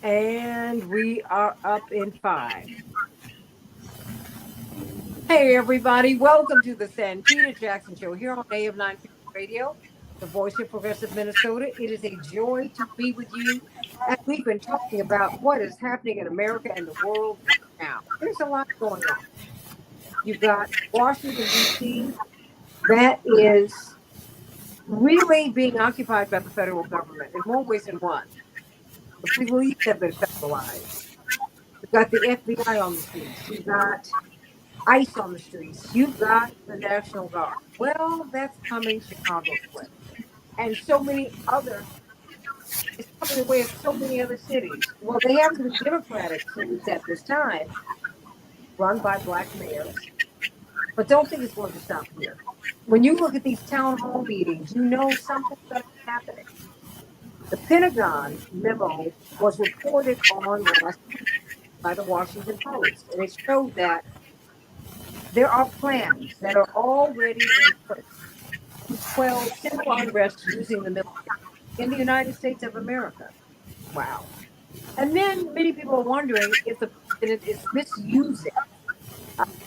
And we are up in five. Hey, everybody. Welcome to the Santita Jackson Show here on AM 950 Radio, the voice of progressive Minnesota. It is a joy to be with you as we've been talking about what is happening in America and the world right now. There's a lot going on. You've got Washington, D.C., that is really being occupied by the federal government in more ways than one. The police have been federalized. You've got the FBI on the streets. You've got ICE on the streets. You've got the National Guard. Well, that's coming Chicago's way. And so many other, it's coming the way of so many other cities. Well, they have some Democratic cities at this time run by black mayors, but don't think it's going to stop here. When you look at these town hall meetings, you know something's going to be happening. The Pentagon memo was reported on last week by the Washington Post, and it showed that there are plans that are already in place to quell civil unrest using the military in the United States of America. Wow. And then many people are wondering if the president is misusing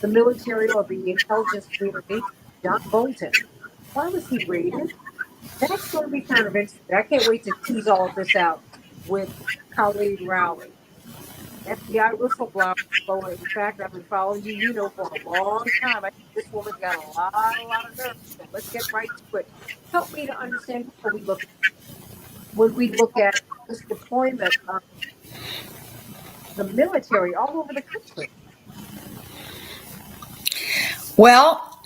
the military or the intelligence community. John Bolton, why was he raided? That's going to be kind of interesting. I can't wait to tease all of this out with Colleen Rowley. FBI whistleblower. In fact, I've been following you, for a long time. I think this woman's got a lot of nerve. So let's get right to it. Help me to understand before when we look at this deployment of the military all over the country. Well,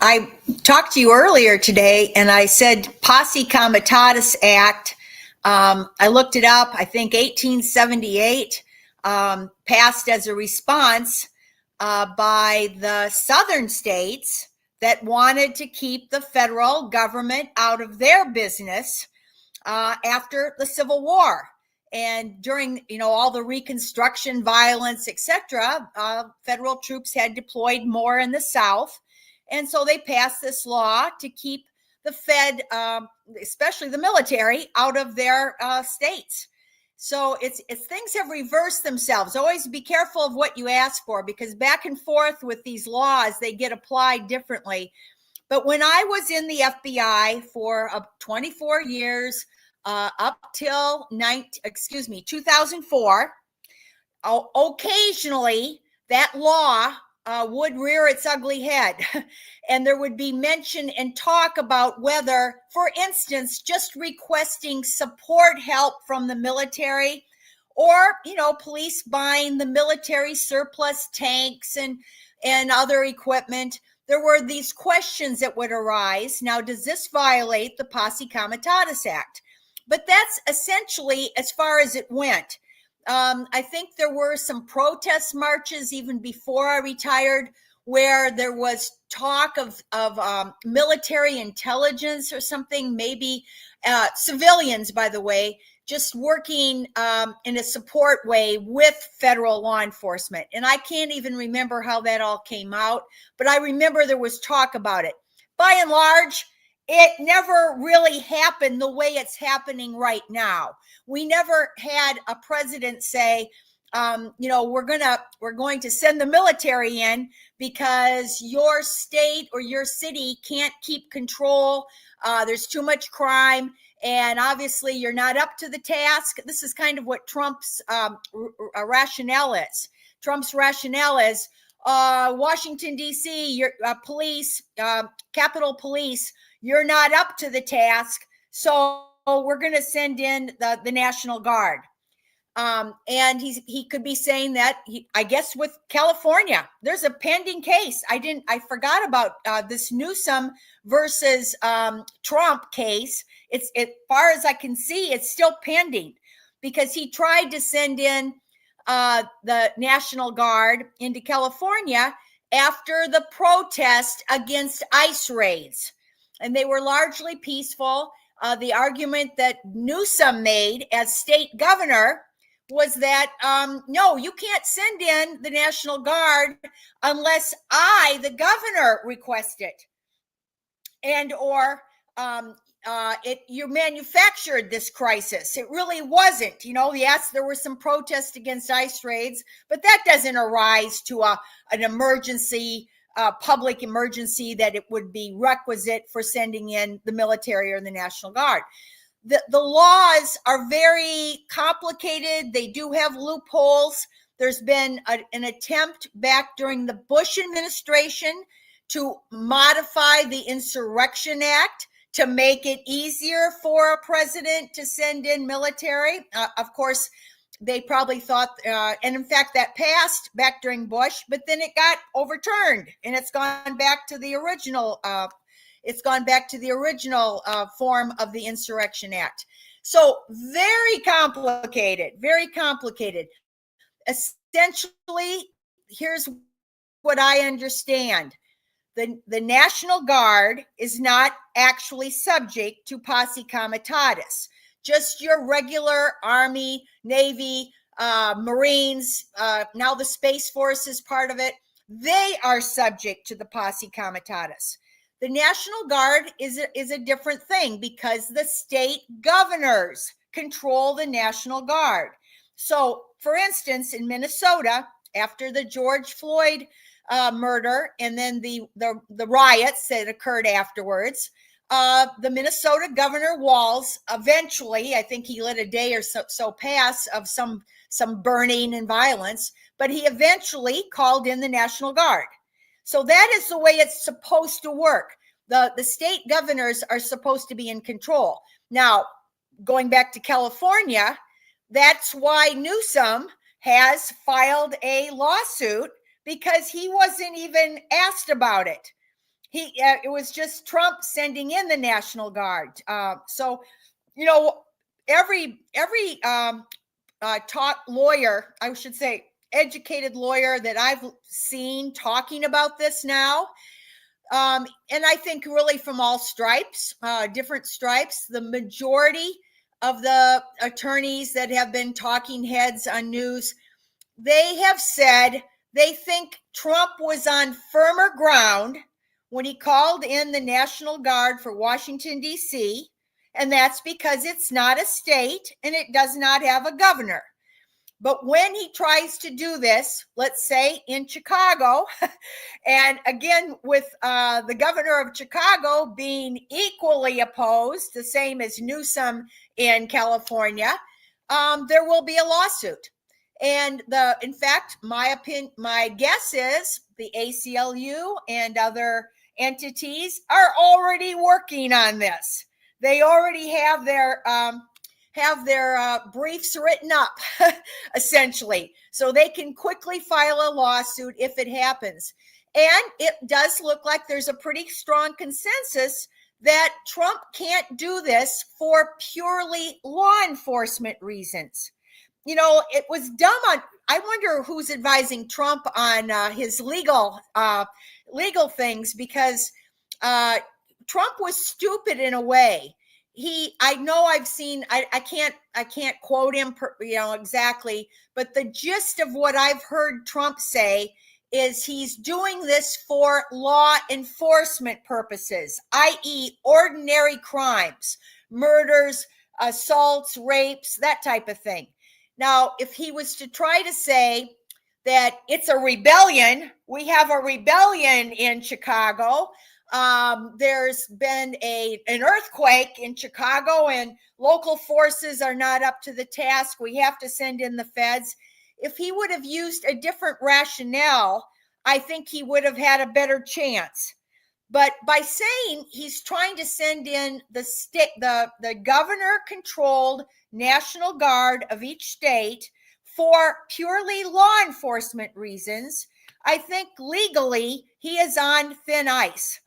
I talked to you earlier today, and I said Posse Comitatus Act. I looked it up. I think 1878 passed as a response by the southern states that wanted to keep the federal government out of their business after the Civil War. And during, all the Reconstruction violence, etc., federal troops had deployed more in the South. And so they passed this law to keep the Fed, especially the military, out of their states. So it's things have reversed themselves. Always be careful of what you ask for, because back and forth with these laws, they get applied differently. But when I was in the FBI for 24 years, up till 2004, occasionally that law would rear its ugly head, and there would be mention and talk about whether, for instance, just requesting support help from the military, or police buying the military surplus tanks and other equipment. There were these questions that would arise. Now, does this violate the Posse Comitatus Act? But that's essentially as far as it went. I think there were some protest marches even before I retired, where there was talk of military intelligence or something, maybe civilians, by the way, just working in a support way with federal law enforcement. And I can't even remember how that all came out, but I remember there was talk about it. By and large, it never really happened the way it's happening right now. We never had a president say, we're going to send the military in because your state or your city can't keep control. There's too much crime, and obviously you're not up to the task. This is kind of what Trump's rationale is. Trump's rationale is Washington, D.C., your police, Capitol Police, you're not up to the task, so we're going to send in the National Guard. And he could be saying that, I guess, with California, there's a pending case. I forgot about this Newsom versus Trump case. It's, as far as I can see, it's still pending, because he tried to send in the National Guard into California after the protest against ICE raids. And they were largely peaceful. The argument that Newsom made as state governor was that, no, you can't send in the National Guard unless I, the governor, request it. And or you manufactured this crisis. It really wasn't. Yes, there were some protests against ICE raids, but that doesn't arise to an emergency, public emergency that it would be requisite for sending in the military or the National Guard. The laws are very complicated. They do have loopholes. There's been an attempt back during the Bush administration to modify the Insurrection Act to make it easier for a president to send in military. Of course, they probably thought, and in fact, that passed back during Bush, but then it got overturned, and it's gone back to the original. Form of the Insurrection Act. So very complicated, very complicated. Essentially, here's what I understand. The National Guard is not actually subject to posse comitatus. Just your regular Army, Navy, Marines, now the Space Force is part of it. They are subject to the posse comitatus. The National Guard is a different thing because the state governors control the National Guard. So, for instance, in Minnesota, after the George Floyd murder and then the riots that occurred afterwards, the Minnesota Governor Walz eventually, I think he let a day or so pass of some burning and violence, but he eventually called in the National Guard. So that is the way it's supposed to work. The state governors are supposed to be in control. Now, going back to California, that's why Newsom has filed a lawsuit because he wasn't even asked about it. It was just Trump sending in the National Guard. So, every taught lawyer, I should say, educated lawyer that I've seen talking about this now, and I think really from all stripes, different stripes, the majority of the attorneys that have been talking heads on news, they have said they think Trump was on firmer ground when he called in the National Guard for Washington, D.C., and that's because it's not a state and it does not have a governor. But when he tries to do this, let's say in Chicago, and again with the governor of Chicago being equally opposed, the same as Newsom in California, there will be a lawsuit. And in fact, my guess is the ACLU and other entities are already working on this. They already have their briefs written up, essentially, so they can quickly file a lawsuit if it happens. And it does look like there's a pretty strong consensus that Trump can't do this for purely law enforcement reasons. It was dumb I wonder who's advising Trump on his legal things, because Trump was stupid in a way. I know I've seen, I can't quote him, exactly, but the gist of what I've heard Trump say is he's doing this for law enforcement purposes, i.e. ordinary crimes, murders, assaults, rapes, that type of thing. Now, if he was to try to say that it's a rebellion, we have a rebellion in Chicago, there's been an earthquake in Chicago and local forces are not up to the task, we have to send in the feds. If he would have used a different rationale, I think he would have had a better chance. But by saying he's trying to send in the governor-controlled National Guard of each state for purely law enforcement reasons, I think legally he is on thin ice.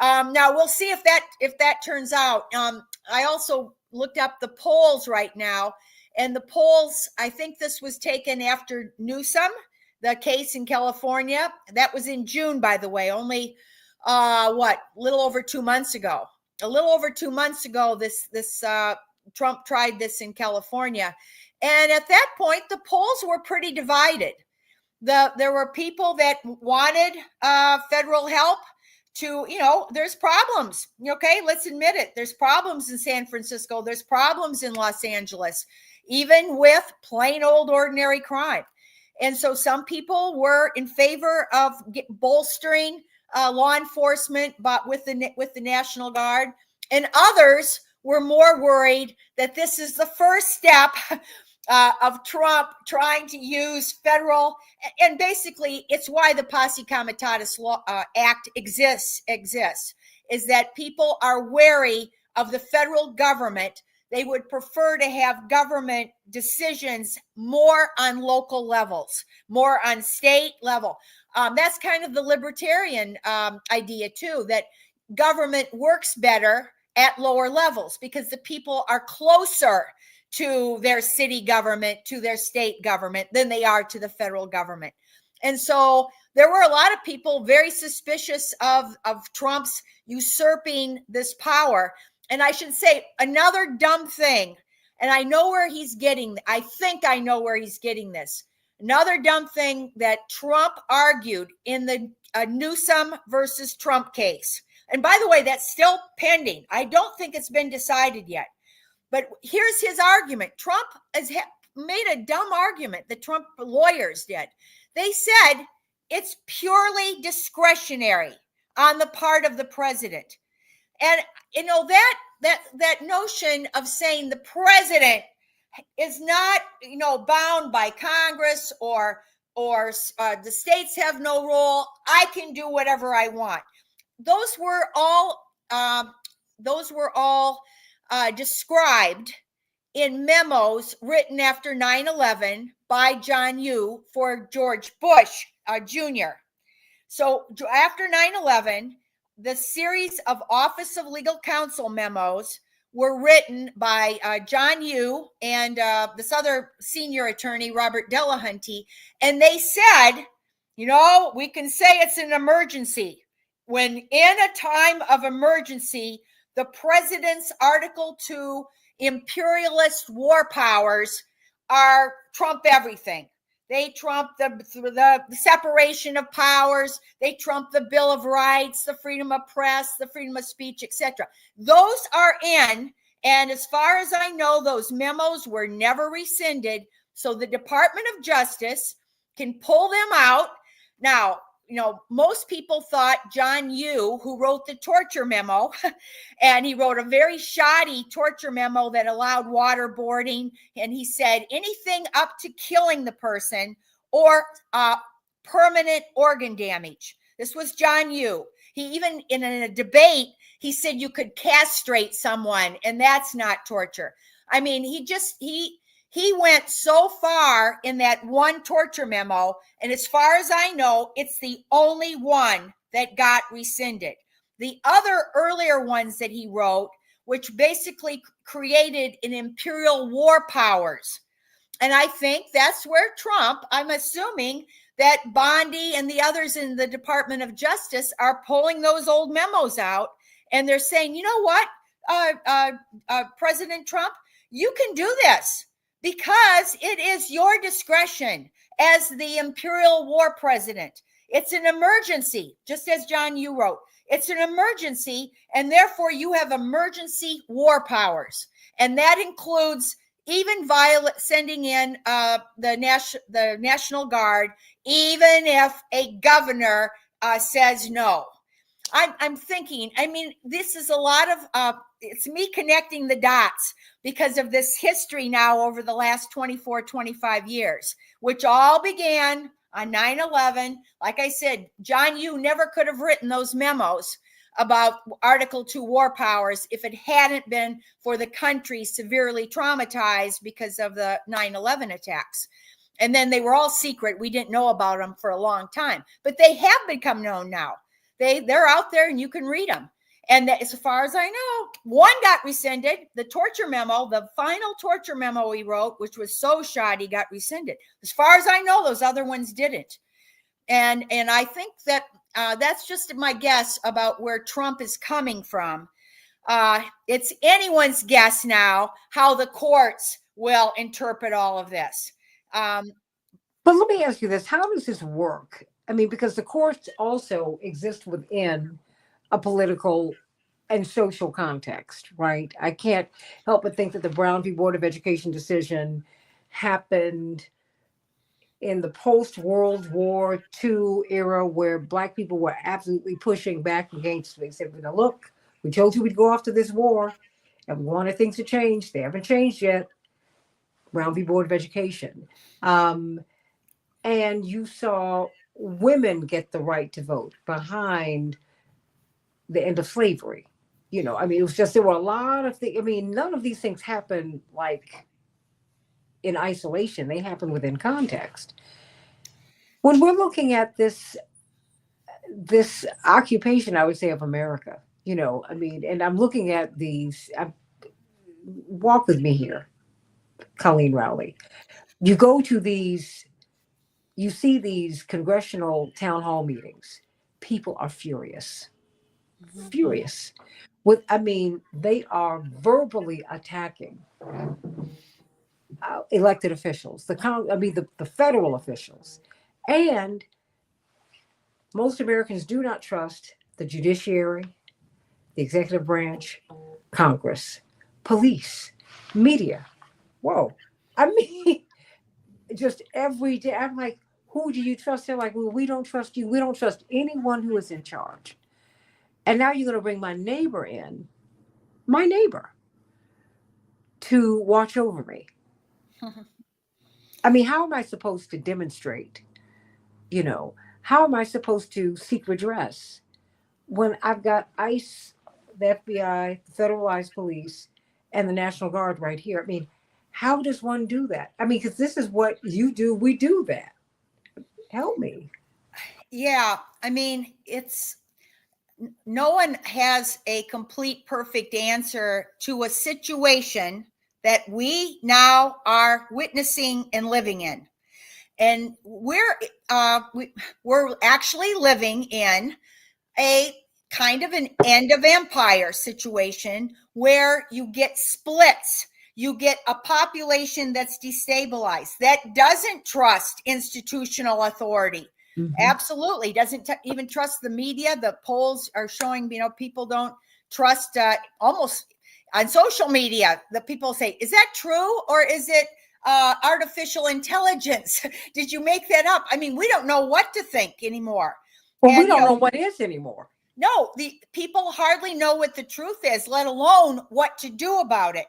Now we'll see if that turns out. I also looked up the polls right now, and the polls, I think this was taken after Newsom, the case in California. That was in June, by the way, only a little over 2 months ago. A little over 2 months ago, this Trump tried this in California. And at that point, the polls were pretty divided. There were people that wanted federal help to, there's problems. Okay, let's admit it. There's problems in San Francisco. There's problems in Los Angeles, even with plain old ordinary crime. And so some people were in favor of bolstering law enforcement, but with the National Guard, and others were more worried that this is the first step of Trump trying to use federal, and basically it's why the Posse Comitatus Act exists, is that people are wary of the federal government. They would prefer to have government decisions more on local levels, more on state level. That's kind of the libertarian idea too, that government works better at lower levels because the people are closer to their city government, to their state government than they are to the federal government. And so there were a lot of people very suspicious of Trump's usurping this power. And I should say another dumb thing, and I know where he's getting, I think I know where he's getting this. Another dumb thing that Trump argued in the Newsom versus Trump case. And by the way, that's still pending. I don't think it's been decided yet. But here's his argument. Trump has made a dumb argument, the Trump lawyers did. They said it's purely discretionary on the part of the president. And that notion of saying the president is not, bound by Congress or the states have no role. I can do whatever I want. Those were all described in memos written after 9/11 by John Yoo for George Bush Jr. So after 9/11, the series of Office of Legal Counsel memos were written by John Yoo and this other senior attorney, Robert Delahunty. And they said, we can say it's an emergency. When in a time of emergency, the president's Article 2 imperialist war powers trump everything. They trump the separation of powers. They trump the Bill of Rights, the freedom of press, the freedom of speech, etc. Those are in, and as far as I know, those memos were never rescinded. So the Department of Justice can pull them out. Now, most people thought John Yoo, who wrote the torture memo, and he wrote a very shoddy torture memo that allowed waterboarding. And he said anything up to killing the person or permanent organ damage. This was John Yoo. He even in a debate, he said you could castrate someone and that's not torture. I mean, he went so far in that one torture memo, and as far as I know, it's the only one that got rescinded. The other earlier ones that he wrote, which basically created an imperial war powers. And I think that's where Trump, I'm assuming that Bondi and the others in the Department of Justice are pulling those old memos out, and they're saying, you know what, President Trump, you can do this. Because it is your discretion as the imperial war president. It's an emergency, just as John Yoo wrote. It's an emergency, and therefore you have emergency war powers. And that includes even sending in the National Guard, even if a governor says no. I'm thinking, this is a lot of, it's me connecting the dots because of this history now over the last 24, 25 years, which all began on 9/11. Like I said, John Yoo never could have written those memos about Article 2 war powers if it hadn't been for the country severely traumatized because of the 9/11 attacks. And then they were all secret. We didn't know about them for a long time, but they have become known now. They're out there and you can read them. And as far as I know, one got rescinded. The torture memo, the final torture memo he wrote, which was so shoddy, got rescinded. As far as I know, those other ones didn't. And I think that that's just my guess about where Trump is coming from. It's anyone's guess now how the courts will interpret all of this. But let me ask you this. How does this work? Because the courts also exist within a political and social context, right? I can't help but think that the Brown v. Board of Education decision happened in the post World War II era where Black people were absolutely pushing back against. They said, "Now look, we told you we'd go off to this war, and we wanted things to change. They haven't changed yet." Brown v. Board of Education. And you saw women get the right to vote behind the end of slavery. I mean, it was just, there were a lot of things. I mean, none of these things happen like in isolation, they happen within context. When we're looking at this occupation, I would say, of America, I mean, and I'm looking at walk with me here, Colleen Rowley. You go to you see these congressional town hall meetings. People are furious, furious. I mean, they are verbally attacking elected officials, the federal officials, and most Americans do not trust the judiciary, the executive branch, Congress, police, media. Whoa. I mean, just every day, I'm like, who do you trust? They're like, well, we don't trust you. We don't trust anyone who is in charge. And now you're going to bring my neighbor, to watch over me. I mean, how am I supposed to demonstrate? How am I supposed to seek redress when I've got ICE, the FBI, the federalized police, and the National Guard right here? I mean, how does one do that? I mean, because this is what you do. We do that. Help me. Yeah. I mean, no one has a complete, perfect answer to a situation that we now are witnessing and living in. And we're actually living in a kind of an end of empire situation where you get splits. You get a population that's destabilized, that doesn't trust institutional authority. Mm-hmm. Absolutely doesn't even trust the media. The polls are showing, people don't trust almost on social media. The people say, is that true? Or is it artificial intelligence? Did you make that up? I mean, we don't know what to think anymore. Well, we don't know what is anymore. No, the people hardly know what the truth is, let alone what to do about it.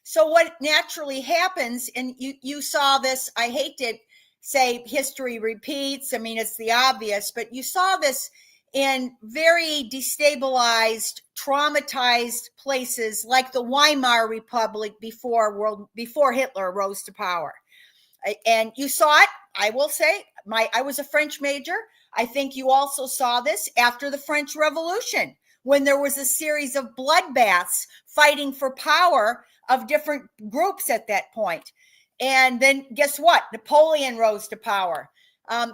So what naturally happens, and you saw this, I hate to say history repeats. I mean, it's the obvious, but you saw this in very destabilized, traumatized places like the Weimar Republic before Hitler rose to power. And you saw it, I will say, I was a French major. I think you also saw this after the French Revolution, when there was a series of bloodbaths fighting for power of different groups at that point. And then guess what? Napoleon rose to power.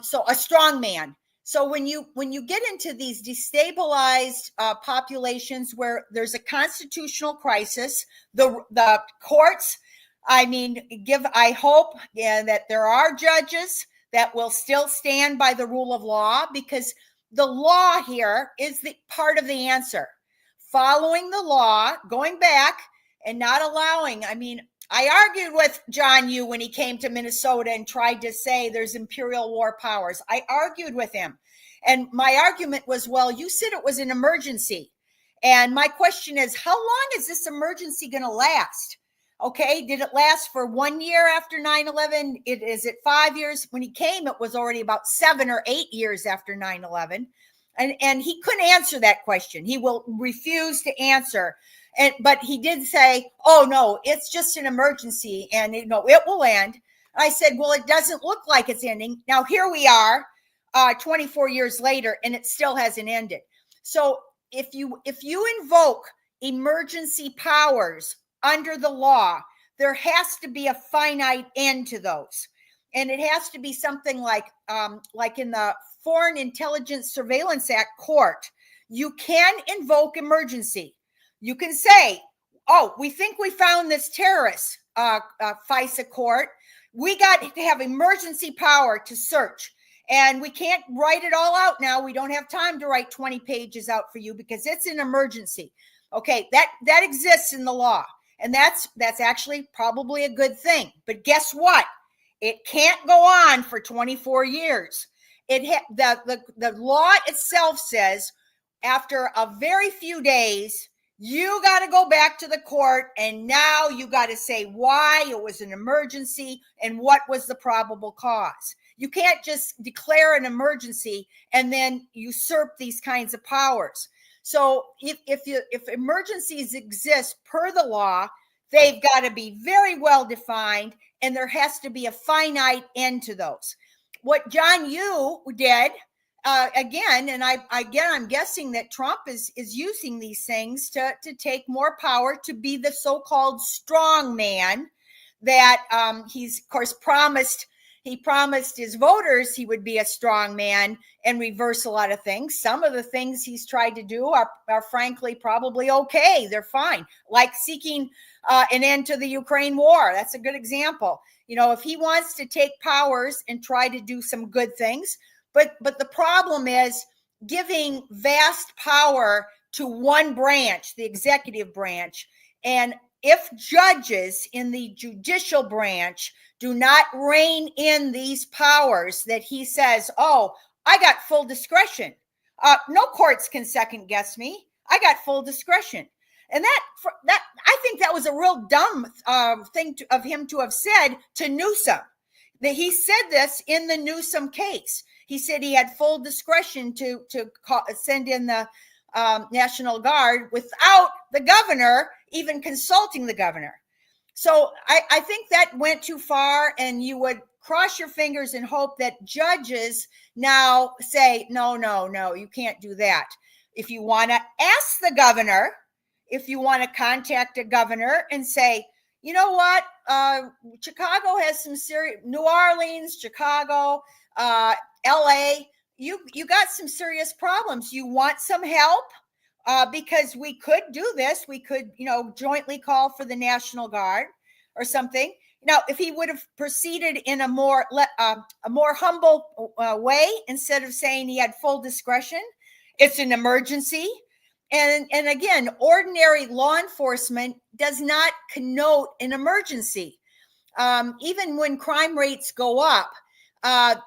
So a strong man. So when you get into these destabilized populations where there's a constitutional crisis, the courts, I hope that there are judges that will still stand by the rule of law, because the law here is the part of the answer. Following the law, going back and not allowing, I argued with John Yoo when he came to Minnesota and tried to say there's imperial war powers. I argued with him. And my argument was, well, you said it was an emergency. And my question is, how long is this emergency going to last? Okay, did it last for 1 year after 9/11? Is it 5 years? When he came, it was already about 7 or 8 years after 9/11. And he couldn't answer that question. He will refuse to answer. But he did say, oh, no, it's just an emergency and it will end. I said, well, it doesn't look like it's ending. Now, here we are 24 years later, and it still hasn't ended. So if you invoke emergency powers under the law, there has to be a finite end to those. And it has to be something like in the Foreign Intelligence Surveillance Act court, you can invoke emergency. You can say, oh, we think we found this terrorist, FISA court. We got to have emergency power to search. And we can't write it all out now. We don't have time to write 20 pages out for you because it's an emergency. Okay, that exists in the law. And that's actually probably a good thing. But guess what? It can't go on for 24 years. The law itself says after a very few days, you got to go back to the court, and now you got to say why it was an emergency and what was the probable cause. You can't just declare an emergency and then usurp these kinds of powers. So if emergencies exist per the law, they've got to be very well defined, and there has to be a finite end to those. What John Yoo did, again, and I'm guessing that Trump is using these things to take more power, to be the so-called strong man that he's, of course, promised. He promised his voters he would be a strong man and reverse a lot of things. Some of the things he's tried to do are frankly probably okay. They're fine, like seeking an end to the Ukraine war. That's a good example. You know, if he wants to take powers and try to do some good things, but the problem is giving vast power to one branch, the executive branch. And if judges in the judicial branch do not rein in these powers that he says, oh, I got full discretion. No courts can second guess me. I got full discretion. And that I think that was a real dumb thing of him to have said to Newsom. That he said this in the Newsom case. He said he had full discretion to send in the National Guard without the governor even consulting the governor. So I think that went too far, and you would cross your fingers and hope that judges now say, no, you can't do that. If you want to ask the governor, if you want to contact a governor and say, you know what, Chicago has some serious, New Orleans, Chicago, LA, you got some serious problems. You want some help? Because we could do this. We could, jointly call for the National Guard or something. Now, if he would have proceeded in a more humble way, instead of saying he had full discretion, it's an emergency. And again, ordinary law enforcement does not connote an emergency. Even when crime rates go up,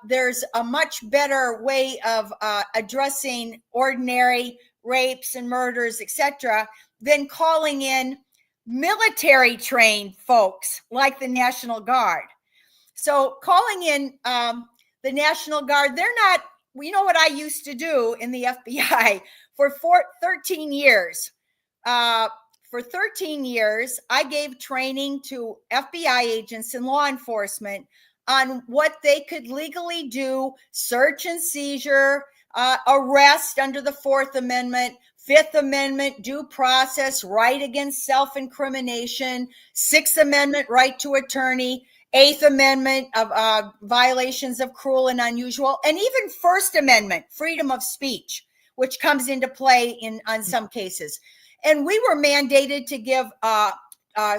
there's a much better way of addressing ordinary rapes and murders, etc., than calling in military trained folks like the National Guard. So calling in the National Guard, they're not, you know what I used to do in the FBI for 13 years. For 13 years, I gave training to FBI agents and law enforcement on what they could legally do: search and seizure, arrest under the Fourth Amendment, Fifth Amendment, due process, right against self-incrimination, Sixth Amendment, right to attorney, Eighth Amendment of violations of cruel and unusual, and even First Amendment, freedom of speech, which comes into play on some cases. And we were mandated to give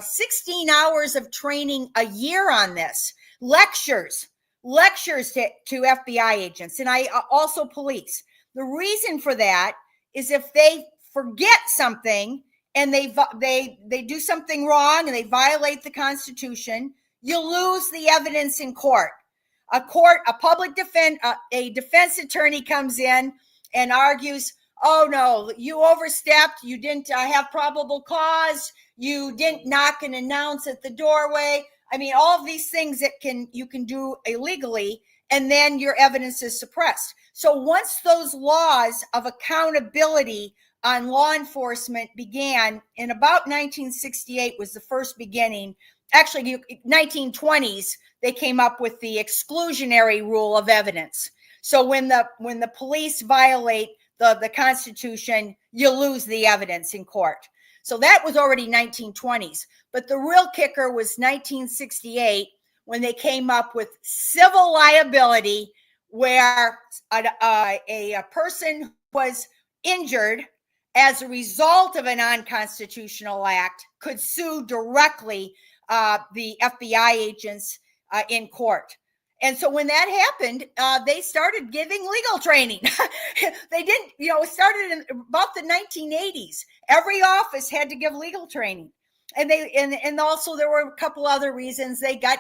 16 hours of training a year on this, lectures to FBI agents, and I also police. The reason for that is if they forget something and they do something wrong and they violate the Constitution, you lose the evidence in court. A defense attorney comes in and argues, oh no, you overstepped, you didn't have probable cause, you didn't knock and announce at the doorway. I mean, all of these things that you can do illegally, and then your evidence is suppressed. So once those laws of accountability on law enforcement began in about 1968 was the first beginning. Actually, 1920s, they came up with the exclusionary rule of evidence. So when the police violate the Constitution, you lose the evidence in court. So that was already 1920s. But the real kicker was 1968, when they came up with civil liability, where a person was injured as a result of an unconstitutional act could sue directly the FBI agents in court. And so when that happened, they started giving legal training. They didn't, it started in about the 1980s. Every office had to give legal training. And also there were a couple other reasons. They got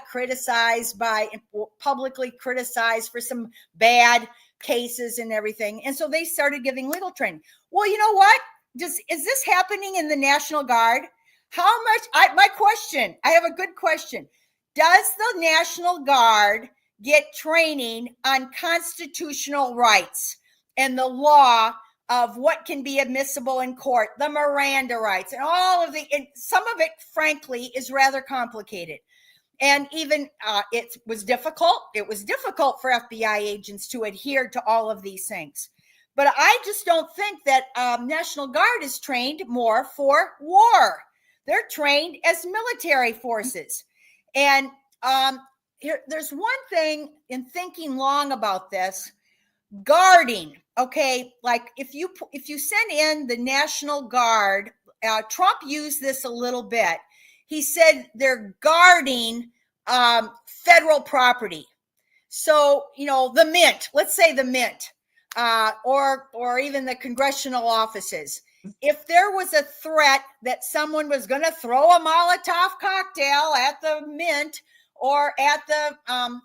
publicly criticized for some bad cases and everything. And so they started giving legal training. Well, you know what? Is this happening in the National Guard? How much? I have a good question. Does the National Guard get training on constitutional rights and the law of what can be admissible in court, the Miranda rights, and and some of it, frankly, is rather complicated. And even it was difficult. It was difficult for FBI agents to adhere to all of these things. But I just don't think that National Guard is trained more for war. They're trained as military forces. And there's one thing in thinking long about this: guarding. Okay, like if you send in the National Guard, Trump used this a little bit. He said they're guarding federal property. So the Mint. Let's say the Mint, or even the congressional offices. If there was a threat that someone was going to throw a Molotov cocktail at the Mint or at the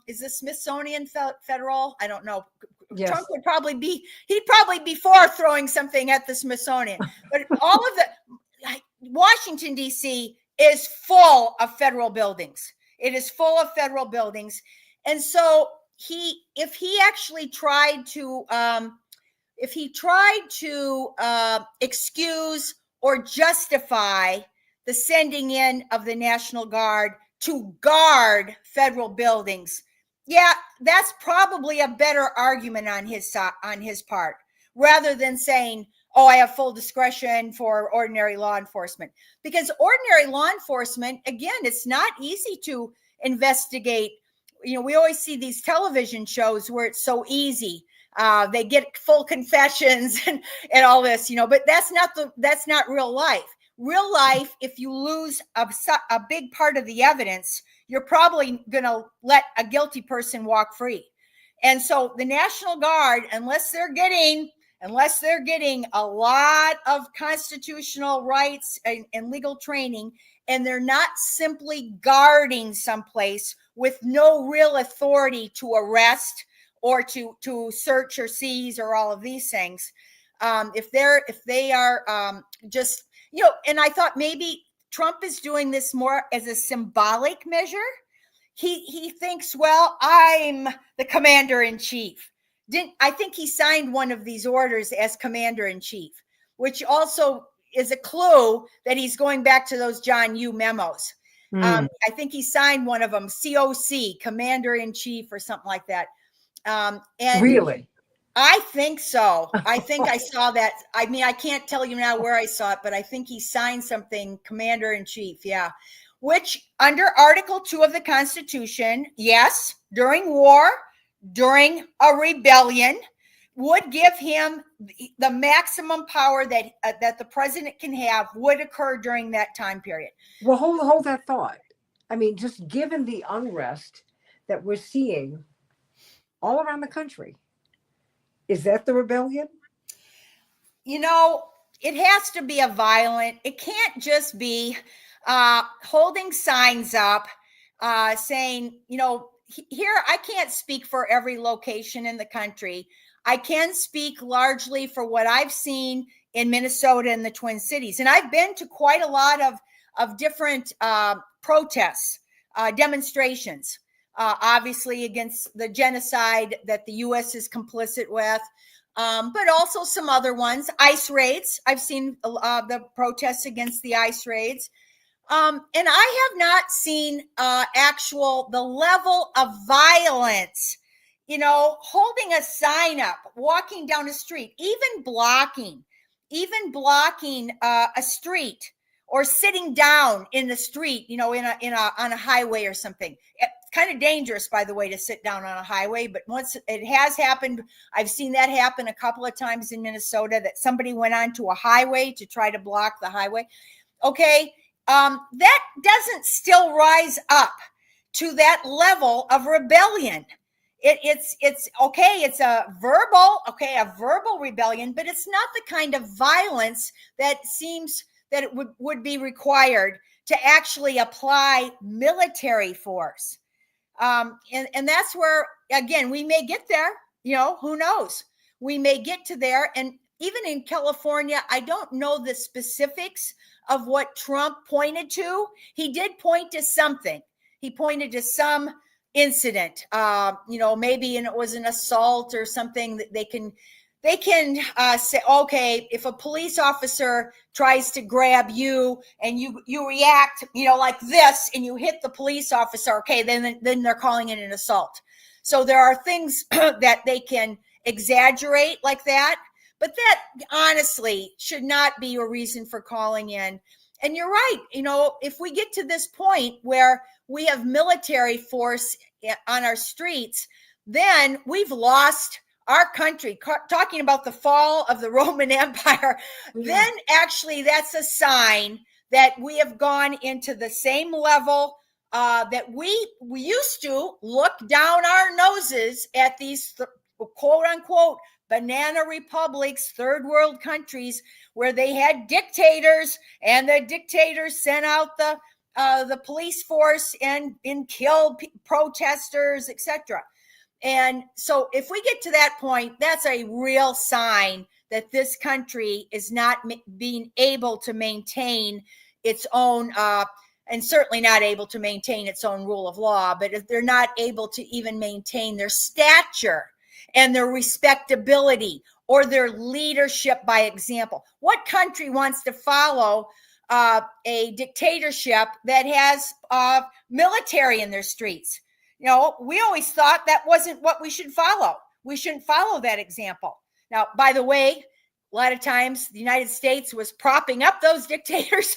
is the Smithsonian Federal? I don't know. Yes. Trump he'd probably be for throwing something at the Smithsonian. But all of Washington, D.C. is full of federal buildings. It is full of federal buildings. And so if he actually tried to excuse or justify the sending in of the National Guard to guard federal buildings, yeah, that's probably a better argument on his part, rather than saying, oh, I have full discretion for ordinary law enforcement. Because ordinary law enforcement, again, it's not easy to investigate. We always see these television shows where it's so easy. They get full confessions and all this, but that's not real life. Real life, if you lose a big part of the evidence, you're probably going to let a guilty person walk free. And so the National Guard, unless they're getting a lot of constitutional rights and legal training, and they're not simply guarding someplace with no real authority to arrest or to search or seize or all of these things, if they are just, and I thought maybe Trump is doing this more as a symbolic measure. He thinks, well, I'm the commander in chief. I think he signed one of these orders as commander in chief, which also is a clue that he's going back to those John Yoo memos. I think he signed one of them, COC, commander in chief, or something like that. And really? I think so. I think I saw that. I mean, I can't tell you now where I saw it, but I think he signed something, commander in chief. Yeah. Which under Article 2 of the Constitution, yes, during war, during a rebellion, would give him the maximum power that the president can have would occur during that time period. Well, hold that thought. I mean, just given the unrest that we're seeing all around the country, is that the rebellion? It has to be it can't just be holding signs up saying, here, I can't speak for every location in the country. I can speak largely for what I've seen in Minnesota and the Twin Cities. And I've been to quite a lot of different protests, demonstrations, obviously against the genocide that the U.S. is complicit with, but also some other ones. ICE raids. I've seen the protests against the ICE raids. And I have not seen the level of violence, holding a sign up, walking down a street, even blocking a street, or sitting down in the street, on a highway or something. It's kind of dangerous, by the way, to sit down on a highway, but once it has happened, I've seen that happen a couple of times in Minnesota, that somebody went onto a highway to try to block the highway. Okay. That doesn't still rise up to that level of rebellion. it's okay. It's a verbal rebellion, but it's not the kind of violence that seems that it would be required to actually apply military force. And that's where, again, we may get there, who knows? We may get to there. And even in California, I don't know the specifics of what Trump pointed to. He did point to something. He pointed to some incident, maybe it was an assault or something that they can say, okay, if a police officer tries to grab you and you react, like this, and you hit the police officer, okay, then they're calling it an assault. So there are things that they can exaggerate like that, but that honestly should not be a reason for calling in. And you're right, if we get to this point where we have military force on our streets, then we've lost our country. Talking about the fall of the Roman Empire, then actually that's a sign that we have gone into the same level that we used to look down our noses at these quote unquote banana republics, third world countries, where they had dictators, and the dictators sent out the police force and killed protesters, etc. And so if we get to that point, that's a real sign that this country is not being able to maintain its own, and certainly not able to maintain its own rule of law, but if they're not able to even maintain their stature and their respectability or their leadership by example. What country wants to follow a dictatorship that has military in their streets? We always thought that wasn't what we should follow. We shouldn't follow that example. Now, by the way, a lot of times the United States was propping up those dictators,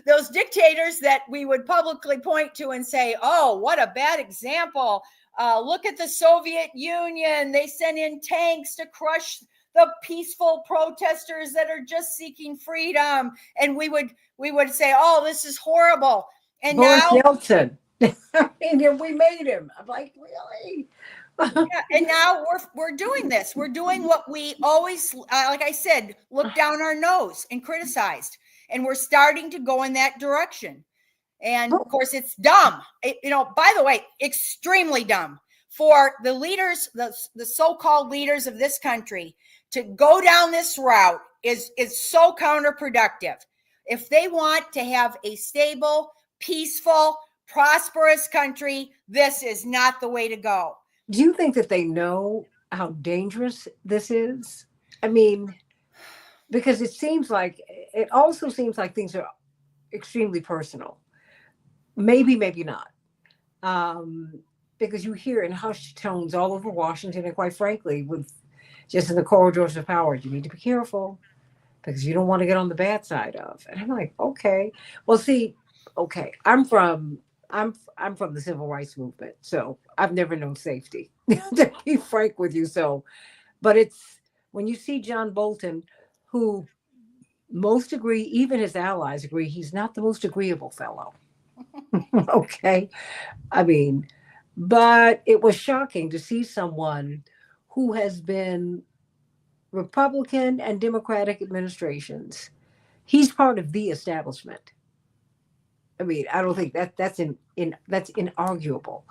those dictators that we would publicly point to and say, oh, what a bad example. Look at the Soviet Union. They sent in tanks to crush the peaceful protesters that are just seeking freedom. And we would say, oh, this is horrible. And Boris now Yeltsin. And we made him. I'm like, really? Yeah, and now we're doing this. We're doing what we always, like I said, look down our nose and criticized, and we're starting to go in that direction. And of course, it's dumb. By the way, extremely dumb for the leaders, the so-called leaders of this country, to go down this route is so counterproductive. If they want to have a stable, peaceful, prosperous country, this is not the way to go. Do you think that they know how dangerous this is? I mean, because it also seems like things are extremely personal. Maybe not. Because you hear in hushed tones all over Washington, and quite frankly, with just in the corridors of power, you need to be careful because you don't want to get on the bad side of. And I'm like, okay. Well, see, okay, I'm from the civil rights movement, so I've never known safety, to be frank with you. So, but it's when you see John Bolton, who most agree, even his allies agree, he's not the most agreeable fellow. Okay. I mean, but it was shocking to see someone who has been Republican and Democratic administrations. He's part of the establishment. I mean, I don't think that's inarguable.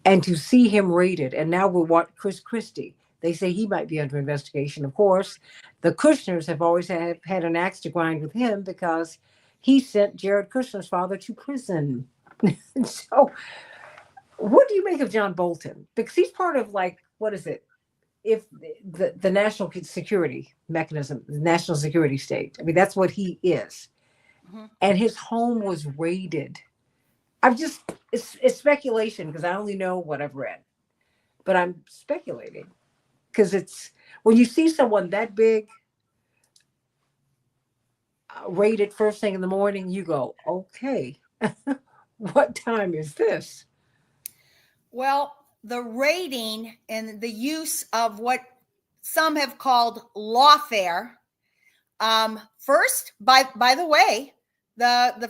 And to see him raided, and now we're what Chris Christie. They say he might be under investigation. Of course, the Kushners have always had an axe to grind with him because he sent Jared Kushner's father to prison. So, what do you make of John Bolton? Because he's part of, like, what is it? If the national security mechanism, the national security state. I mean, that's what he is. Mm-hmm. And his home was raided. It's speculation because I only know what I've read, but I'm speculating because it's when you see someone that big raided first thing in the morning, you go, okay, what time is this? Well, the raiding and the use of what some have called lawfare. First, by the way, the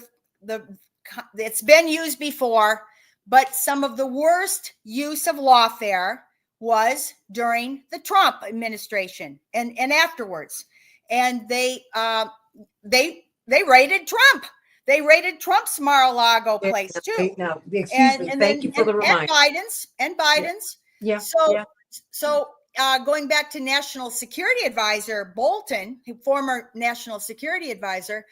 it's been used before, but some of the worst use of lawfare was during the Trump administration and afterwards. And they raided Trump. They raided Trump's Mar-a-Lago place too. No, excuse me. Thank you for the reminder. And Biden's. Yeah. So going back to National Security Advisor Bolton, former National Security Advisor,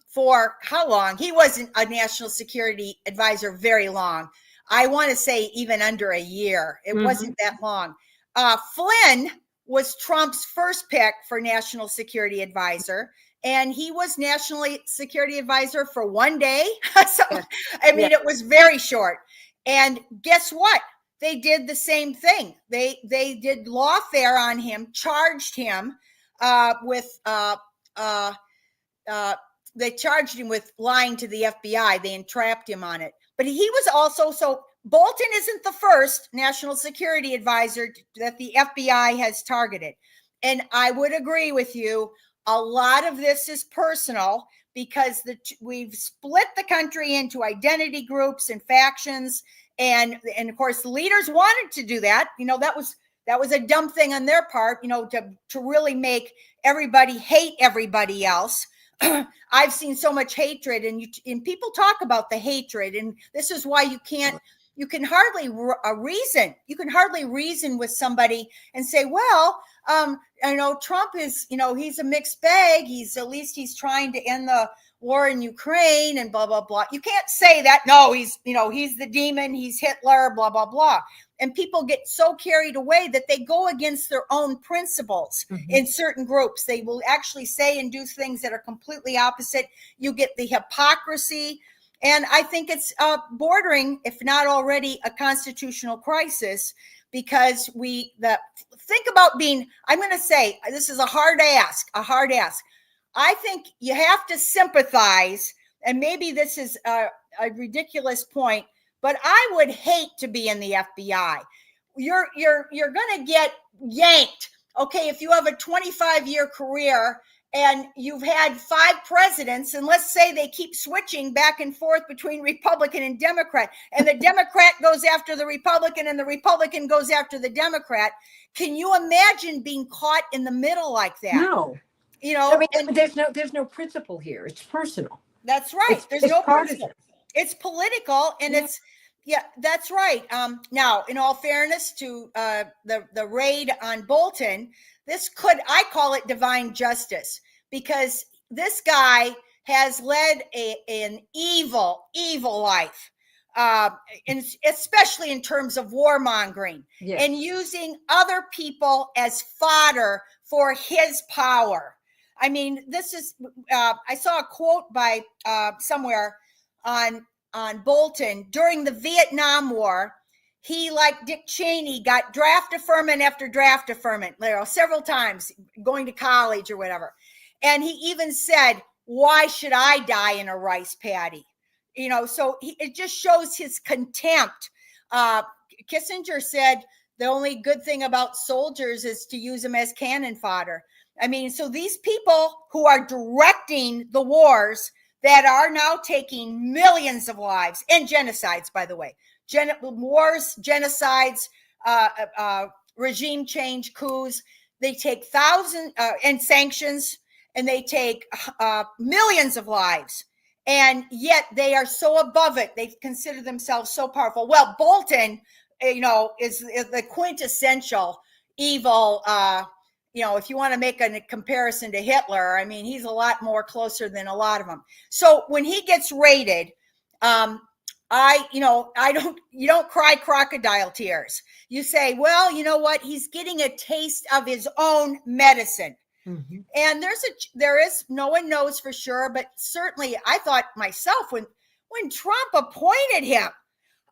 for how long? He wasn't a National Security Advisor very long. I want to say even under a year. It wasn't that long. Flynn was Trump's first pick for National Security Advisor, and he was National Security Advisor for one day. So, I mean, it was very short. And guess what? They did the same thing. They did lawfare on him, charged him they charged him with lying to the FBI. They entrapped him on it. But he was also, so Bolton isn't the first National Security Advisor that the FBI has targeted. And I would agree with you. A lot of this is personal because we've split the country into identity groups and factions. And of course, the leaders wanted to do that. You know, that was a dumb thing on their part, you know, to really make everybody hate everybody else. I've seen so much hatred, and people talk about the hatred, and this is why you can hardly reason. You can hardly reason with somebody and say, well, you know, Trump is, you know, he's a mixed bag. At least he's trying to end the war in Ukraine and blah, blah, blah. You can't say that. No, he's the demon. He's Hitler, blah, blah, blah. And people get so carried away that they go against their own principles in certain groups. They will actually say and do things that are completely opposite. You get the hypocrisy. And I think it's bordering, if not already, a constitutional crisis, because think about being, I'm going to say, this is a hard ask. I think you have to sympathize, and maybe this is a ridiculous point, but I would hate to be in the FBI. You're going to get yanked. Okay, if you have a 25-year career and you've had 5 presidents, and let's say they keep switching back and forth between Republican and Democrat, and the Democrat goes after the Republican and the Republican goes after the Democrat, can you imagine being caught in the middle like that? No. You know, I mean, there's no principle here. It's personal. That's right. There's no principle. It's political, and that's right. Now, in all fairness to the raid on Bolton, I call it divine justice, because this guy has led an evil life, and especially in terms of warmongering and using other people as fodder for his power. I mean, this is, I saw a quote by somewhere on Bolton during the Vietnam War. He, like Dick Cheney, got draft deferment after draft deferment, several times going to college or whatever. And he even said, why should I die in a rice paddy? You know, so it just shows his contempt. Kissinger said the only good thing about soldiers is to use them as cannon fodder. I mean, so these people who are directing the wars that are now taking millions of lives, and genocides, by the way, wars, genocides, regime change, coups, they take thousands and sanctions, and they take millions of lives. And yet they are so above it. They consider themselves so powerful. Well, Bolton, you know, is the quintessential evil, you know, if you want to make a comparison to Hitler, I mean, he's a lot more closer than a lot of them. So when he gets raided, you don't cry crocodile tears. You say, well, you know what? He's getting a taste of his own medicine. Mm-hmm. And there is, no one knows for sure, but certainly I thought myself when Trump appointed him,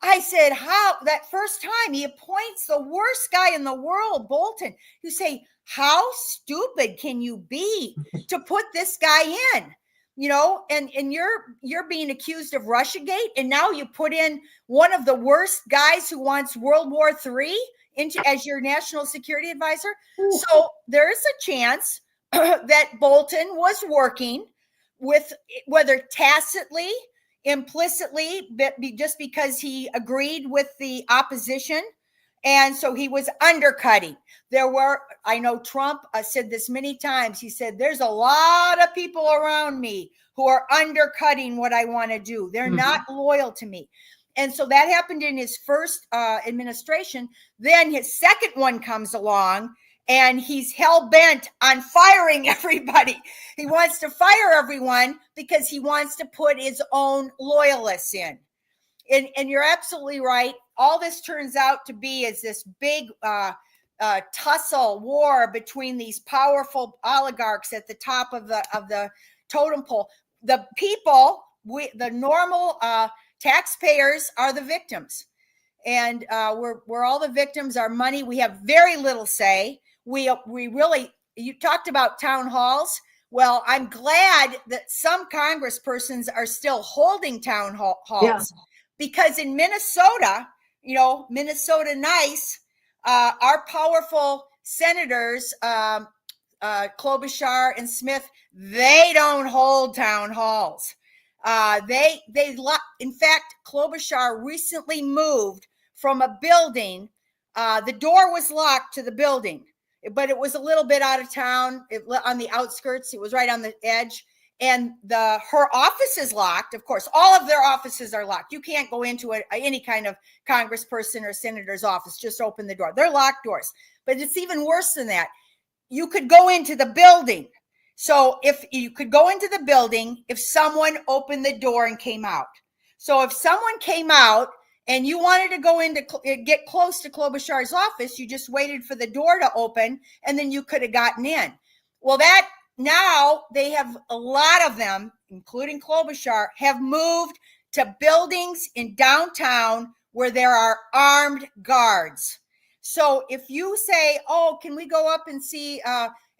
I said, how that first time he appoints the worst guy in the world, Bolton, you say, how stupid can you be to put this guy in? You know, and you're being accused of Russiagate, and now you put in one of the worst guys who wants World War III as your national security advisor. Ooh. So there is a chance that Bolton was working with, whether tacitly implicitly, just because he agreed with the opposition. And so he was undercutting. I know Trump said this many times. He said, there's a lot of people around me who are undercutting what I want to do. They're not loyal to me. And so that happened in his first administration. Then his second one comes along, and he's hell-bent on firing everybody. He wants to fire everyone because he wants to put his own loyalists in. And you're absolutely right. All this turns out to be is this big tussle war between these powerful oligarchs at the top of the totem pole. The people, the normal taxpayers, are the victims. And we're all the victims. Our money, we have very little say. We really, you talked about town halls. Well, I'm glad that some congresspersons are still holding town halls, because in Minnesota, Minnesota nice, our powerful senators, Klobuchar and Smith, they don't hold town halls. In fact, Klobuchar recently moved from a building. The door was locked to the building, but it was a little bit out of town, on the outskirts. It was right on the edge. And her office is locked. Of course, all of their offices are locked. You can't go into any kind of congressperson or senator's office. Just open the door. They're locked doors. But it's even worse than that. You could go into the building. So if you could go into the building, if someone opened the door and came out. So if someone came out and you wanted to go in to get close to Klobuchar's office, you just waited for the door to open, and then you could have gotten in. Well, now they have, a lot of them, including Klobuchar, have moved to buildings in downtown where there are armed guards. So if you say, oh, can we go up and see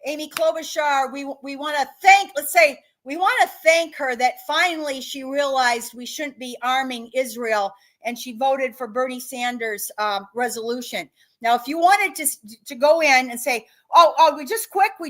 Amy Klobuchar? We want to thank her that finally she realized we shouldn't be arming Israel, and she voted for Bernie Sanders' resolution. Now, if you wanted to go in and say, we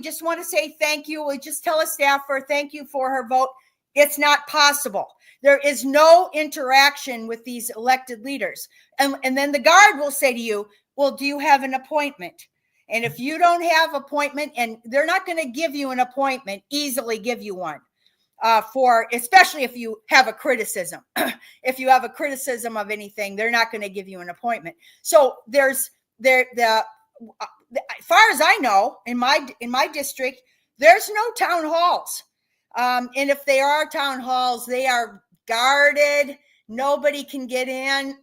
just want to say thank you. We just tell a staffer thank you for her vote. It's not possible. There is no interaction with these elected leaders. And then the guard will say to you, well, do you have an appointment? And if you don't have an appointment, and they're not going to give you an appointment, easily give you one, especially if you have a criticism. If you have a criticism of anything, they're not going to give you an appointment. So as far as I know, in my district, there's no town halls. And if there are town halls, they are guarded. Nobody can get in.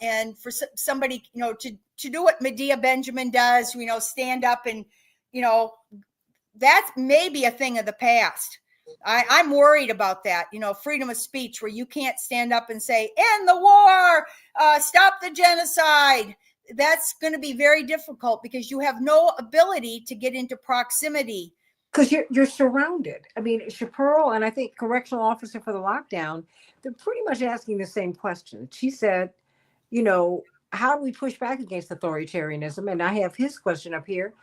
And for somebody, to do what Medea Benjamin does, stand up and, that's maybe a thing of the past. I'm worried about that, freedom of speech, where you can't stand up and say, end the war, stop the genocide. That's going to be very difficult because you have no ability to get into proximity. Because you're surrounded. I mean, Shapiro and I think correctional officer for the lockdown, they're pretty much asking the same question. She said, how do we push back against authoritarianism? And I have his question up here.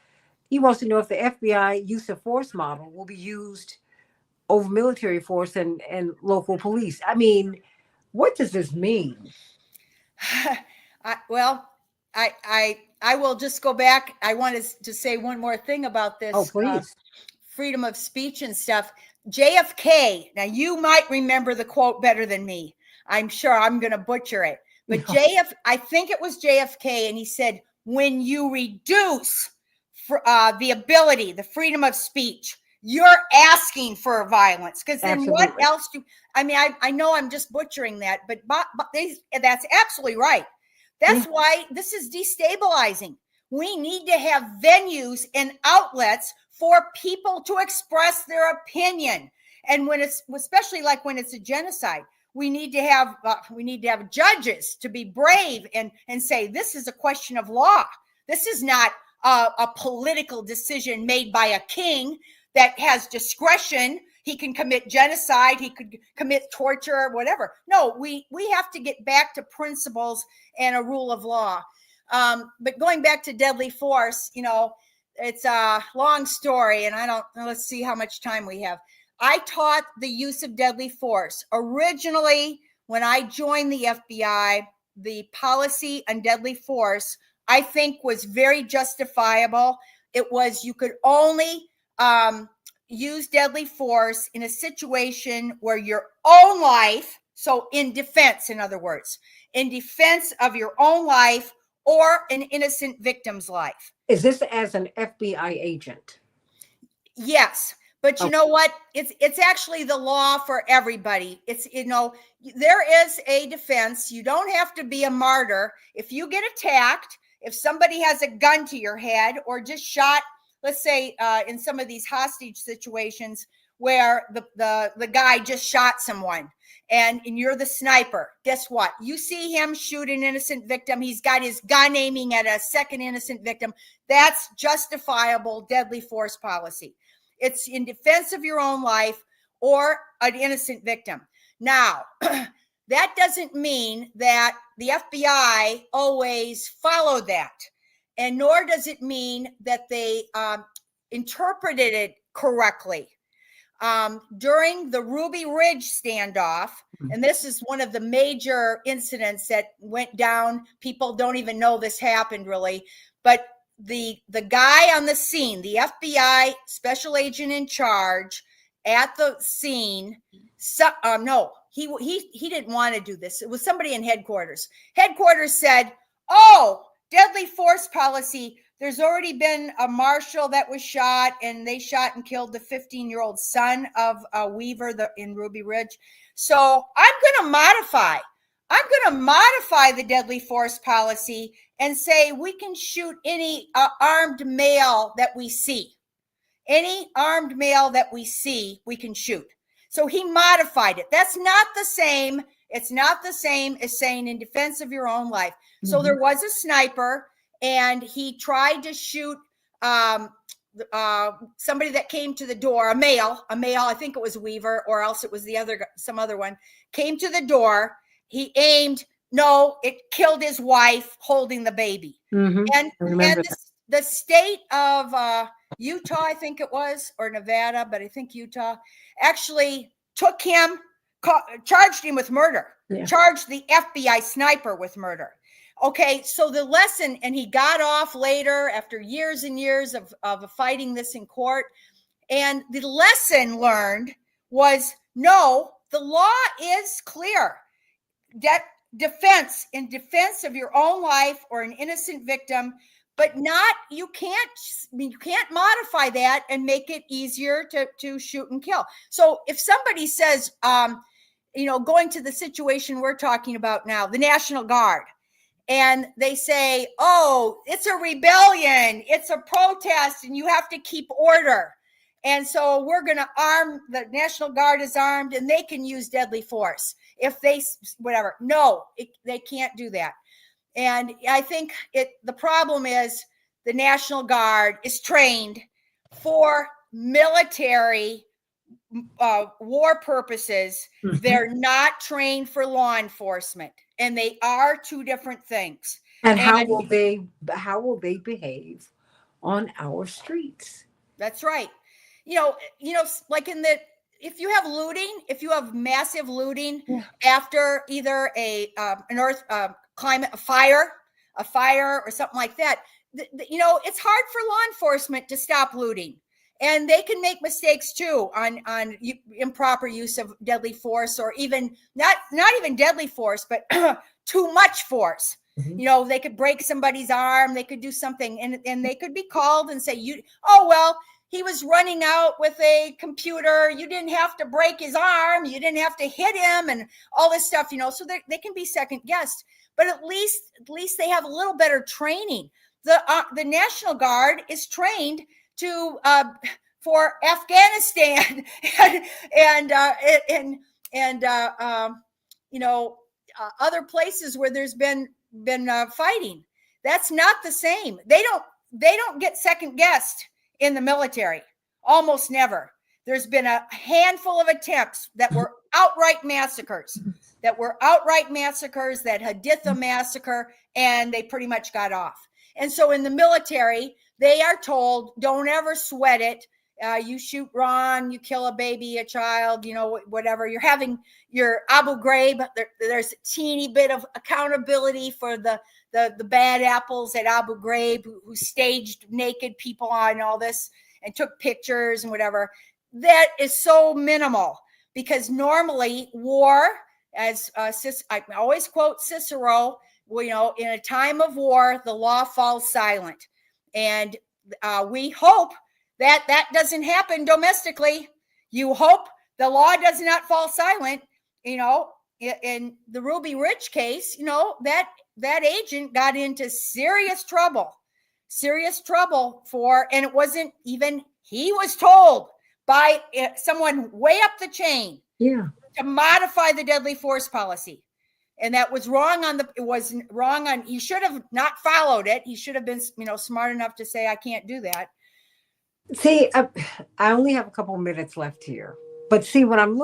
He wants to know if the FBI use of force model will be used over military force and local police. I mean, what does this mean? I will just go back. I wanted to say one more thing about this. Oh, please. Freedom of speech and stuff. JFK. Now, you might remember the quote better than me. I'm sure I'm going to butcher it. But I think it was JFK, and he said, when you reduce the freedom of speech, you're asking for violence. Because then what else I know I'm just butchering that, but that's absolutely right. That's why this is destabilizing. We need to have venues and outlets for people to express their opinion. And especially like when it's a genocide, we need to have judges to be brave and say, this is a question of law. This is not a political decision made by a king that has discretion. He can commit genocide. He could commit torture or whatever. No, we have to get back to principles and a rule of law. But going back to deadly force, it's a long story, and let's see how much time we have. I taught the use of deadly force. Originally, when I joined the FBI, the policy on deadly force, I think, was very justifiable. It was you could only use deadly force in a situation where your own life, so in defense, in other words, in defense of your own life or an innocent victim's life. Is this as an FBI agent? Yes. But you know what? It's actually the law for everybody. It's, there is a defense. You don't have to be a martyr. If you get attacked, if somebody has a gun to your head or just shot, let's say in some of these hostage situations where the guy just shot someone and you're the sniper, guess what? You see him shoot an innocent victim. He's got his gun aiming at a second innocent victim. That's justifiable deadly force policy. It's in defense of your own life or an innocent victim. Now, that doesn't mean that the FBI always followed that. And nor does it mean that they interpreted it correctly. During the Ruby Ridge standoff, and this is one of the major incidents that went down, people don't even know this happened really, but the guy on the scene, the FBI special agent in charge at the scene, he didn't want to do this. It was somebody in headquarters. Headquarters said, "Oh, deadly force policy. There's already been a marshal that was shot, and they shot and killed the 15-year-old son of Weaver in Ruby Ridge. So I'm going to modify the deadly force policy and say we can shoot any armed male that we see. Any armed male that we see, we can shoot." So he modified it. That's not the same. It's not the same as saying in defense of your own life. So there was a sniper, and he tried to shoot somebody that came to the door, a male, I think it was Weaver, or else it was some other one, came to the door. He aimed. No, it killed his wife holding the baby. And the state of Utah, I think it was, or Nevada, but I think Utah, actually took him, charged him with murder, charged the FBI sniper with murder. Okay, so the lesson, and he got off later after years and years of fighting this in court. And the lesson learned was, no, the law is clear. That in defense of your own life or an innocent victim, but you can't modify that and make it easier to shoot and kill. So if somebody says, going to the situation we're talking about now, the National Guard, and they say, "Oh, it's a rebellion, it's a protest, and you have to keep order. And so we're going to the National Guard is armed, and they can use deadly force if they, whatever." No, they can't do that. And I think the problem is the National Guard is trained for military war purposes. They're not trained for law enforcement, and they are two different things. And how will they behave on our streets? That's right. Like if you have massive looting after either a fire or something like that, it's hard for law enforcement to stop looting. And they can make mistakes too on improper use of deadly force, or even not even deadly force, but too much force. They could break somebody's arm, they could do something, and they could be called and say, he was running out with a computer. You didn't have to break his arm. You didn't have to hit him and all this stuff, so they can be second guessed. But at least they have a little better training. The National Guard is trained for Afghanistan and other places where there's been fighting. That's not the same. They don't get second guessed in the military. Almost never. There's been a handful of attempts that were outright massacres. That Haditha massacre, and they pretty much got off. And so in the military, they are told, don't ever sweat it. you shoot Ron, you kill a baby, a child, whatever. You're having your Abu Ghraib. There's a teeny bit of accountability for the bad apples at Abu Ghraib who staged naked people on all this and took pictures and whatever. That is so minimal, because normally war, as I always quote Cicero, in a time of war, the law falls silent. And we hope that doesn't happen domestically. You hope the law does not fall silent. In the Ruby Rich case, that agent got into serious trouble and it wasn't even, he was told by someone way up the chain to modify the deadly force policy. And that was wrong he should have not followed it. He should have been, smart enough to say, I can't do that. See, I only have a couple of minutes left here, but see, what I'm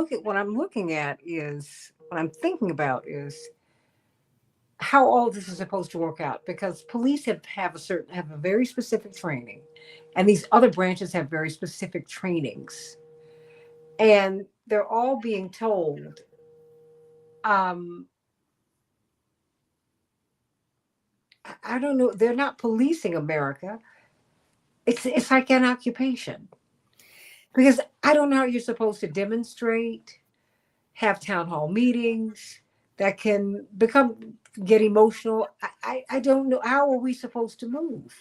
thinking about is how all this is supposed to work out, because police have a very specific training, and these other branches have very specific trainings, and they're all being told, I don't know, they're not policing America. It's like an occupation, because I don't know how you're supposed to demonstrate, have town hall meetings that can get emotional. I don't know, how are we supposed to move?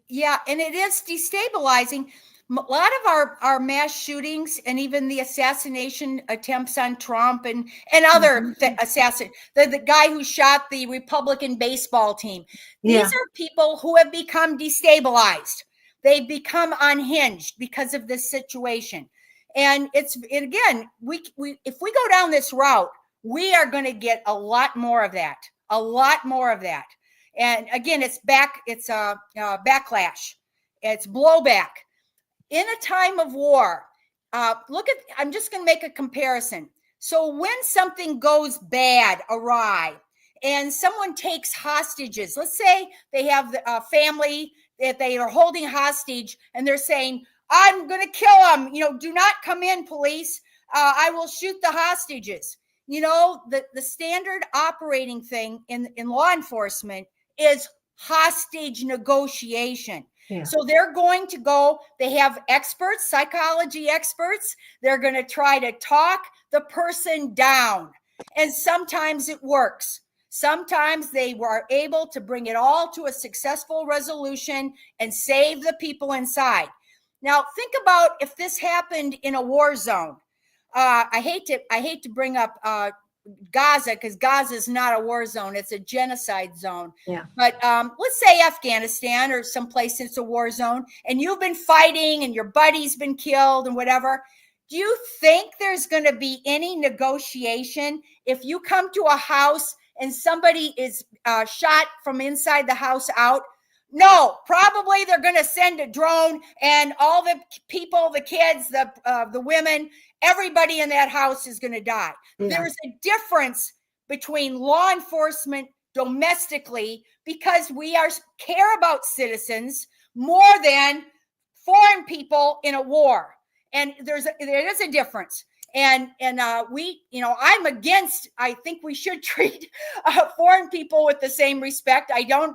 Yeah, and it is destabilizing. A lot of our mass shootings and even the assassination attempts on Trump and other the guy who shot the Republican baseball team. These are people who have become destabilized. They've become unhinged because of this situation. And again, we if we go down this route, we are going to get a lot more of that. And again, it's backlash. It's blowback. In a time of war, I'm just going to make a comparison. So when something goes bad, awry, and someone takes hostages, let's say they have a family that they are holding hostage, and they're saying, I'm going to kill them. Do not come in, police. I will shoot the hostages. The standard operating thing in law enforcement is hostage negotiation. Yeah. So they're going to go, they have experts, psychology experts. They're going to try to talk the person down. And sometimes it works. Sometimes they were able to bring it all to a successful resolution and save the people inside. Now, think about if this happened in a war zone. I hate to bring up Gaza, because Gaza is not a war zone. It's a genocide zone. Yeah. But let's say Afghanistan or someplace it's a war zone, and you've been fighting and your buddy's been killed and whatever. Do you think there's going to be any negotiation if you come to a house and somebody is shot from inside the house out? No, probably they're going to send a drone, and all the people, the kids, the women, everybody in that house is going to die. Yeah. There's a difference between law enforcement domestically, because we care about citizens more than foreign people in a war. And there is a difference. And I'm against, I think we should treat foreign people with the same respect. I don't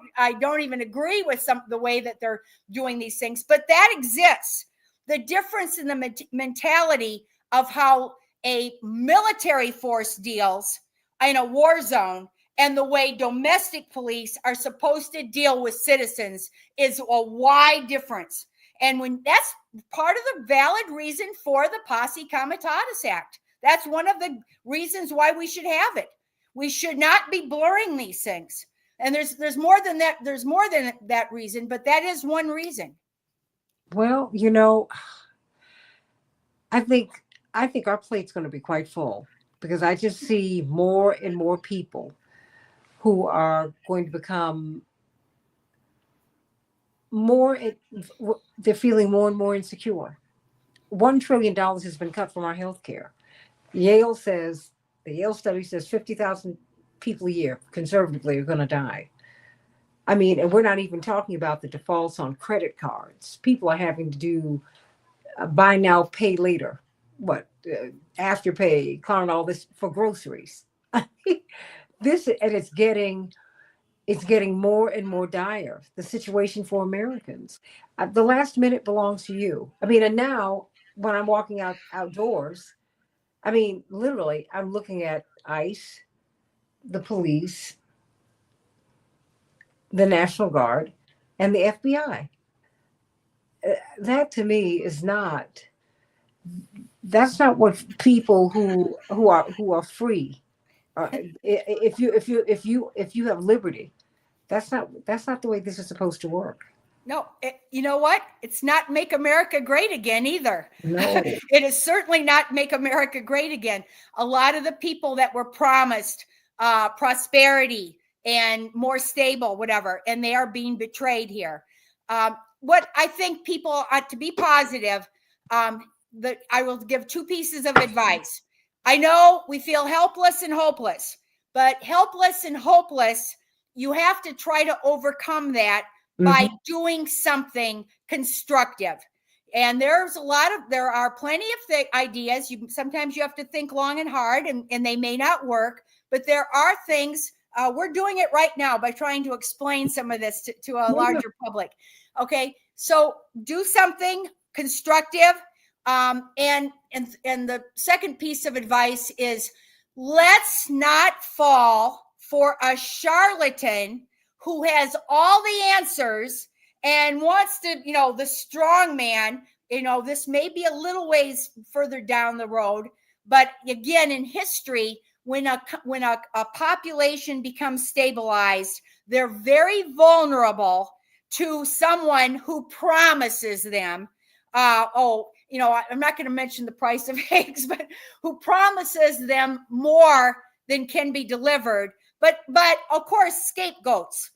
even agree with the way that they're doing these things, but that exists. The difference in the mentality of how a military force deals in a war zone and the way domestic police are supposed to deal with citizens is a wide difference. And when that's part of the valid reason for the Posse Comitatus Act. That's one of the reasons why we should have it. We should not be blurring these things. And there's more than that. There's more than that reason, but that is one reason. Well, I think our plate's going to be quite full, because I just see more and more people who are going to become they're feeling more and more insecure. $1 trillion has been cut from our health care. The Yale study says 50,000 people a year, conservatively, are going to die. I mean, and we're not even talking about the defaults on credit cards. People are having to do buy now, pay later. What afterpay, Klarna, all this for groceries. This and it's getting more and more dire. The situation for Americans. The last minute belongs to you. I mean, and now when I'm walking outdoors, I mean, literally, I'm looking at ICE, the police, the National Guard, and the FBI. That to me is not. That's not what people who are free. If you have liberty, that's not the way this is supposed to work. No, you know what? It's not make America great again either. No. It is certainly not make America great again. A lot of the people that were promised prosperity and more stable, whatever, and they are being betrayed here. What I think people ought to be positive. That I will give two pieces of advice. I know we feel helpless and hopeless, but helpless and hopeless, you have to try to overcome that by doing something constructive. And there are plenty of ideas. Sometimes you have to think long and hard, and they may not work, but there are things. We're doing it right now by trying to explain some of this to a larger public. Okay, so do something constructive. And the second piece of advice is, let's not fall for a charlatan who has all the answers and wants to, the strong man. This may be a little ways further down the road, but again, in history, when a population becomes stabilized, they're very vulnerable to someone who promises them, I'm not going to mention the price of eggs, but who promises them more than can be delivered. But of course, scapegoats,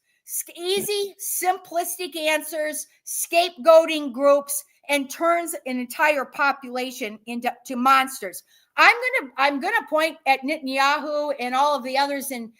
easy, simplistic answers, scapegoating groups, and turns an entire population into monsters. I'm gonna point at Netanyahu and all of the others in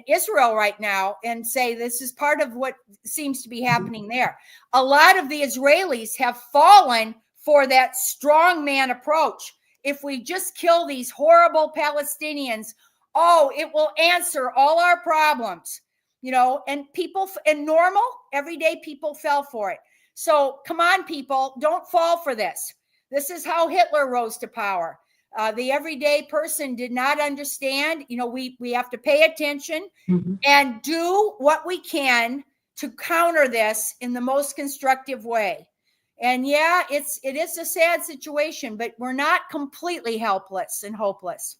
Israel right now and say this is part of what seems to be happening there. A lot of the Israelis have fallen for that strongman approach. If we just kill these horrible Palestinians, it will answer all our problems, and people and normal everyday people fell for it. So come on, people, don't fall for this. This is how Hitler rose to power. The everyday person did not understand. We have to pay attention and do what we can to counter this in the most constructive way. And yeah, it is a sad situation, but we're not completely helpless and hopeless.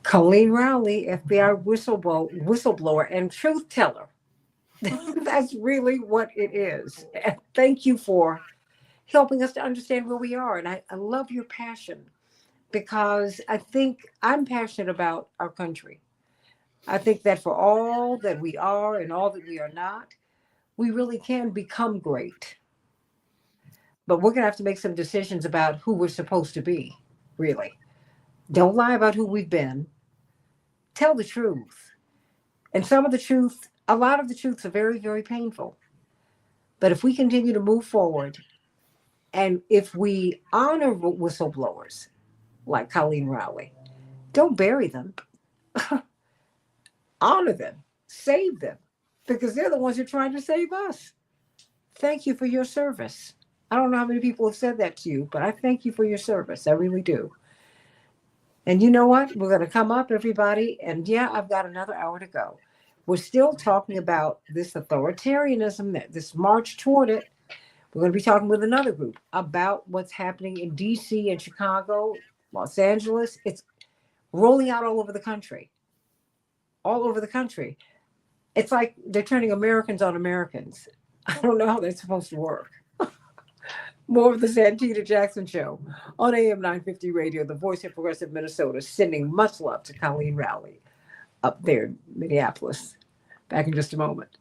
Colleen Rowley, FBI whistleblower and truth teller. That's really what it is. And thank you for helping us to understand where we are. And I love your passion, because I think I'm passionate about our country. I think that for all that we are and all that we are not, we really can become great. But we're going to have to make some decisions about who we're supposed to be, really. Don't lie about who we've been. Tell the truth. And a lot of the truths are very, very painful. But if we continue to move forward, and if we honor whistleblowers like Colleen Rowley, don't bury them. Honor them. Save them. Because they're the ones who are trying to save us. Thank you for your service. I don't know how many people have said that to you, but I thank you for your service. I really do. And you know what? We're going to come up, everybody. And yeah, I've got another hour to go. We're still talking about this authoritarianism, this march toward it. We're going to be talking with another group about what's happening in D.C. and Chicago, Los Angeles. It's rolling out all over the country. All over the country. It's like they're turning Americans on Americans. I don't know how that's supposed to work. More of the Santita Jackson Show on AM 950 Radio, the voice of progressive Minnesota, sending much love to Colleen Rowley up there in Minneapolis. Back in just a moment.